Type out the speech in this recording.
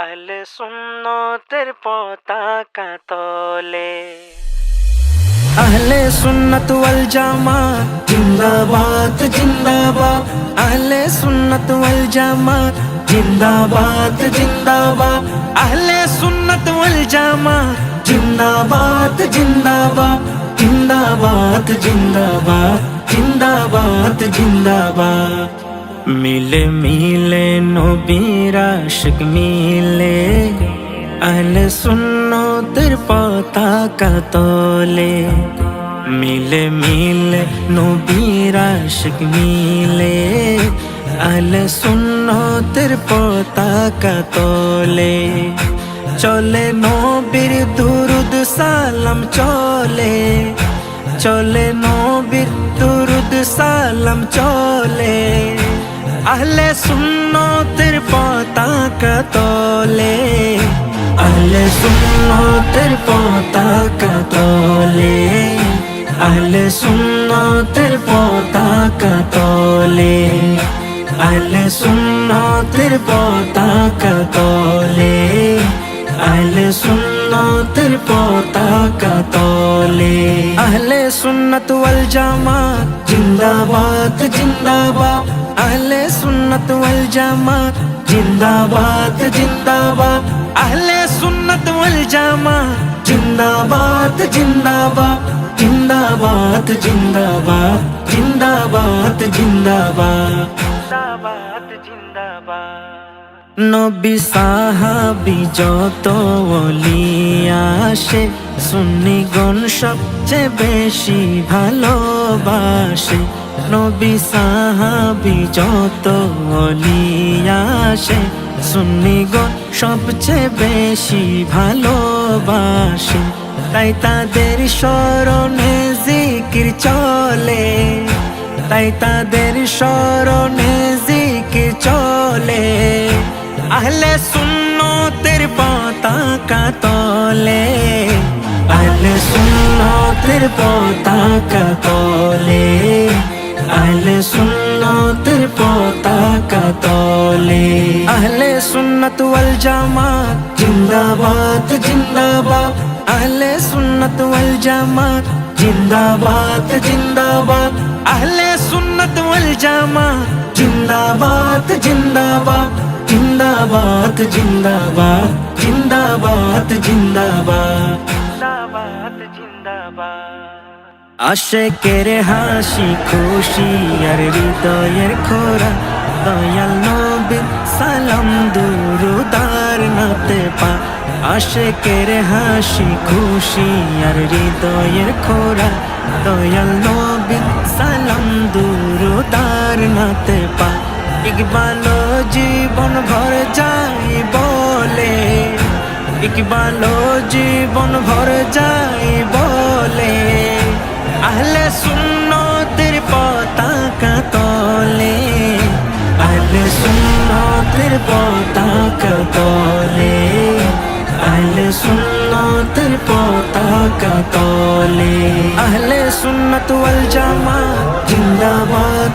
আহলে সুন্নতের পতাকা তলে। আহলে সুন্নত ওয়াল জামাত জিন্দাবাদ জিন্দাবাদ। আহলে সুন্নত ওয়াল জামাত জিন্দাবাদ জিন্দাবাদ। আহলে সুন্নত ওয়াল জামাত জিন্দাবাদ জিন্দাবাদ জিন্দাবাদ জিন্দাবাদ জিন্দাবাদ জিন্দাবাদ। মিলে মিলে নবীর আশিক মিলে আহলে সুন্নতের পতাকা তলে। মিলে মিলে নবীর আশিক মিলে আহলে সুন্নতের পতাকা তলে। চলে নবীর দুরুদ সালাম চলে, চলে নবীর দুরুদ সালাম চলে। আহলে সুন্নতের পতাকা তলে, আহলে সুন্নতের পতাকা তলে, আহলে সুন্নতের পতাকা তলে, আহলে সুন্নতের পতাকা তলে, আহলে সুন্নতের পতাকা তলে। আহলে সুন্নত ওয়াল জামাত জিন্দাবাদ জিন্দাবাদ। আহলে সুন্নত ওয়াল জামাত জিন্দাবাদ জিন্দাবাদ। আহলে সুন্নত ওয়াল জামাত জিন্দাবাদ জিন্দাবাদ জিন্দাবাদ জিন্দাবাদ জিন্দাবাদ জিন্দাবাদ জিন্দাবাদ জিন্দাবাদ। নবী সাহাবী যত ওলি আসে সুন্নিগণ সবচেয়ে বেশি ভালোবাসে। নবী সাহাবী যত ওলি আসে সুন্নিগণ সবচেয়ে বেশি ভালোবাসে। তাই তাদের স্মরণে জিকির চলে, তাই তাদের স্মরণে জিকির চলে। আহলে সুন্নতের পতাকা তলে, আহলে সুন্নতের পতাকা তলে, আহলে সুন্নতের পতাকা তলে। আহলে সুন্নত ওয়াল জামাত জিন্দাবাদ জিন্দাবাদ। আহলে সুন্নত ওয়াল জামাত জিন্দাবাদ জিন্দাবাদ। আহলে সুন্নত ওয়াল জামাত জিন্দাবাদ জিন্দাবাদ জিন্দাবাদ জিন্দাবাদ জিন্দাবাদ জিন্দাবাদ জিন্দাবাদ জিন্দাবাদ। আশেকের হাসি খুশি আর হৃদয়ের খোরা দয়াল নবীর সালাম দুরুদার নাতে পা। আশেকের হাসি খুশি আর হৃদয়ের খোরা দয়াল নবীর সালাম দুরুদার নাতে পা। ইকবাল জীবন ভর যাই বলে, ইকবাল জীবন ভর যাই বলে। আহলে সুন্নতের পতাকা তলে, আহলে সুন্নতের পতাকা তলে, আহলে সুন্নতের পতাকা তলে। আহলে সুন্নত ওয়াল জামাত জিন্দাবাদ।